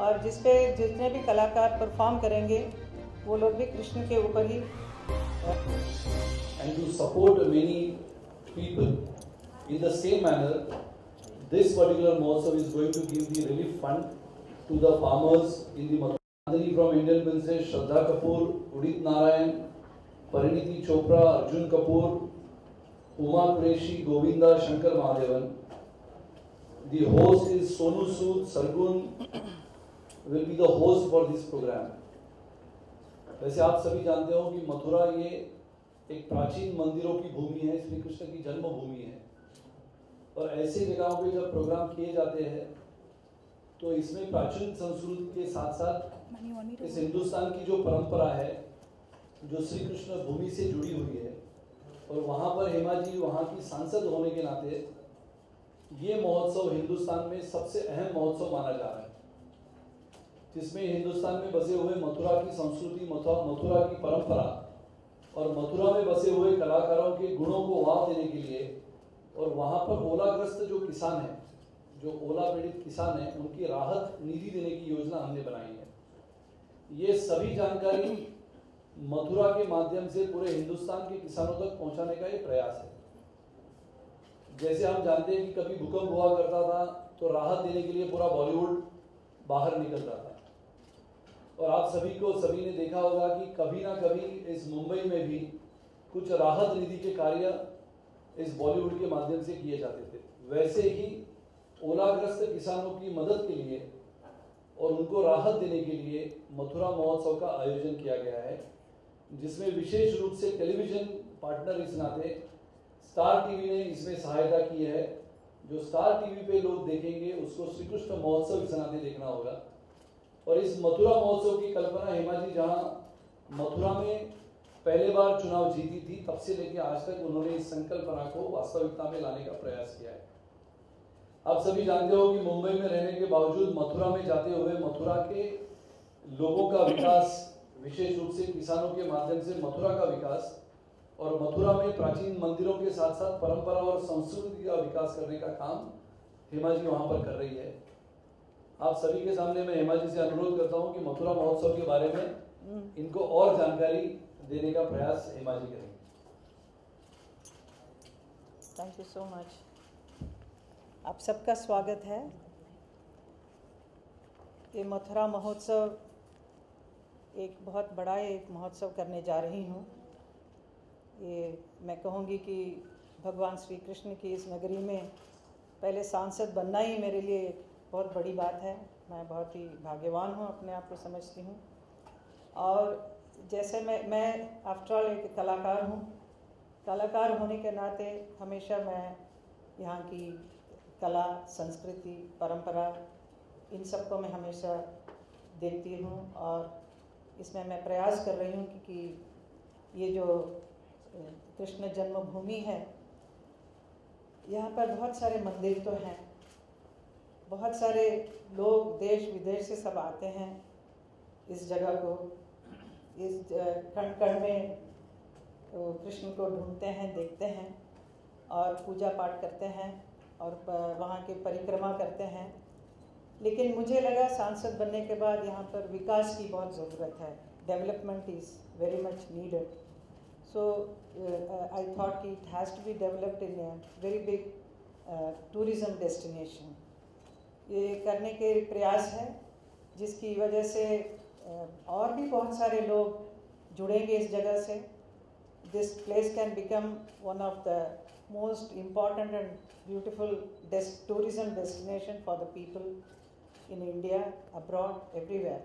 और जिस पे जितने भी कलाकार परफॉर्म करेंगे वो लोग भी कृष्ण के ऊपर ही। And to support many people in the same manner, this particular Mahotsav is going to give the relief fund to the farmers in the Mathura. From Indian Princess, Shraddha Kapoor, Udit Narayan, Pariniti Chopra, Arjun Kapoor, Uma Qureshi, Govinda, Shankar Mahadevan. The host is Sonu Sood, Sargun will be the host for this program. वैसे आप सभी जानते हो कि मथुरा ये एक प्राचीन मंदिरों की भूमि है, श्री कृष्ण की जन्मभूमि है। और ऐसे जगहों पे जब प्रोग्राम किए जाते हैं तो इसमें प्राचीन संस्कृति के साथ साथ इस हिंदुस्तान की जो परंपरा है, जो श्री कृष्ण भूमि से जुड़ी हुई है, और वहाँ पर हेमा जी वहाँ की सांसद होने के नाते ये महोत्सव हिंदुस्तान में सबसे अहम महोत्सव माना जा रहा है, जिसमें हिंदुस्तान में बसे हुए मथुरा की संस्कृति, मथुरा की परंपरा और मथुरा में बसे हुए कलाकारों के गुणों को वाव देने के लिए, और वहाँ पर ओलाग्रस्त जो किसान हैं, जो ओला पीड़ित किसान हैं, उनकी राहत निधि देने की योजना हमने बनाई है। ये सभी जानकारी मथुरा के माध्यम से पूरे हिंदुस्तान के किसानों तक पहुँचाने का ये प्रयास है। जैसे हम जानते हैं कि कभी भूकंप हुआ करता था तो राहत देने के लिए पूरा बॉलीवुड बाहर निकलता था, और आप सभी ने देखा होगा कि कभी ना कभी इस मुंबई में भी कुछ राहत निधि के कार्य इस बॉलीवुड के माध्यम से किए जाते थे। वैसे ही ओलाग्रस्त किसानों की मदद के लिए और उनको राहत देने के लिए मथुरा महोत्सव का आयोजन किया गया है, जिसमें विशेष रूप से टेलीविजन पार्टनर इस नाते स्टार टीवी ने इसमें सहायता की है। जो स्टार टीवी पे लोग देखेंगे उसको श्री कृष्ण महोत्सव इस नाते देखना होगा। और इस मथुरा महोत्सव की कल्पना हेमा जी जहाँ मथुरा में पहले बार चुनाव जीती थी, तब से लेकर आज तक उन्होंने इस संकल्पना को वास्तविकता में लाने का प्रयास किया है। आप सभी जानते हो कि मुंबई में रहने के बावजूद मथुरा में जाते हुए मथुरा के लोगों का विकास, विशेष रूप से किसानों के माध्यम से मथुरा का विकास, और मथुरा में प्राचीन मंदिरों के साथ साथ परंपरा और संस्कृति का विकास करने का काम हेमा जी वहाँ पर कर रही है। आप सभी के सामने मैं हेमा जी से अनुरोध करता हूँ कि मथुरा महोत्सव के बारे में इनको और जानकारी देने का प्रयास हेमा जी करेंगे। Thank you so much. आप सबका स्वागत है। ये मथुरा महोत्सव एक बहुत बड़ा एक महोत्सव करने जा रही हूँ। ये मैं कहूँगी कि भगवान श्री कृष्ण की इस नगरी में पहले सांसद बनना ही मेरे लिए एक बहुत बड़ी बात है। मैं बहुत ही भाग्यवान हूँ, अपने आप को समझती हूँ। और जैसे मैं आफ्टर ऑल एक कलाकार हूँ, कलाकार होने के नाते हमेशा मैं यहाँ की कला, संस्कृति, परंपरा, इन सब को मैं हमेशा देखती हूँ, और इसमें मैं प्रयास कर रही हूँ कि ये जो कृष्ण जन्मभूमि है, यहाँ पर बहुत सारे मंदिर तो हैं, बहुत सारे लोग देश विदेश से सब आते हैं इस जगह को, इस कण कण में कृष्ण को ढूंढते हैं, देखते हैं और पूजा पाठ करते हैं और वहाँ की परिक्रमा करते हैं। लेकिन मुझे लगा सांसद बनने के बाद यहाँ पर विकास की बहुत ज़रूरत है। Development is very much needed. So I thought कि it has to be developed in a very big tourism destination. ये करने के प्रयास है, जिसकी वजह से और भी बहुत सारे लोग जुड़ेंगे इस जगह से। This place can become one of the most important and beautiful tourism destination for the people in India, abroad, everywhere.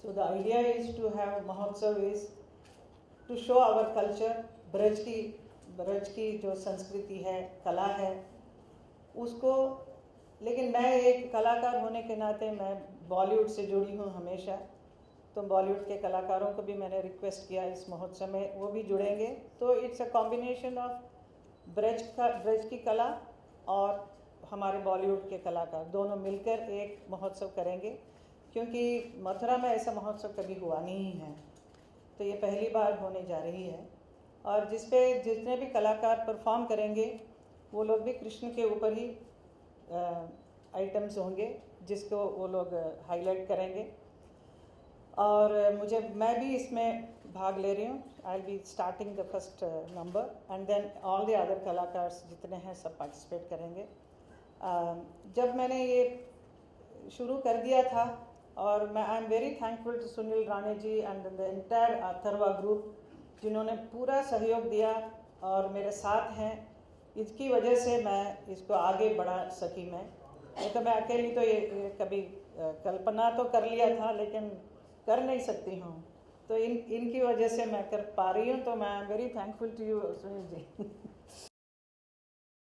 So the idea is to have Mahotsav is to show our culture, Braj की जो संस्कृति है, कला है, उसको। लेकिन मैं एक कलाकार होने के नाते मैं बॉलीवुड से जुड़ी हूँ हमेशा, तो बॉलीवुड के कलाकारों को भी मैंने रिक्वेस्ट किया इस महोत्सव में वो भी जुड़ेंगे। तो it's a combination of Braj की कला और हमारे बॉलीवुड के कलाकार दोनों मिलकर एक महोत्सव करेंगे, क्योंकि मथुरा में ऐसा महोत्सव कभी हुआ नहीं है, तो ये पहली बार होने जा रही है। और जितने भी कलाकार परफॉर्म करेंगे वो लोग भी कृष्ण के ऊपर ही आइटम्स होंगे, जिसको वो लोग हाईलाइट करेंगे। और मैं भी इसमें भाग ले रही हूँ। I will be starting the first number and then all the other कलाकार्स जितने हैं सब पार्टिसिपेट करेंगे। जब मैंने ये शुरू कर दिया था, और मैं I am very thankful to Sunil Rane ji and the entire Atharva group, जिन्होंने पूरा सहयोग दिया और मेरे साथ हैं। इसकी वजह से मैं इसको आगे बढ़ा सकी। मैं तो मैं अकेली तो ये कभी कल्पना तो कर लिया था, लेकिन कर नहीं सकती हूँ। तो इनकी वजह से मैं कर पा रही हूँ, तो मैं very thankful to you Sunil ji.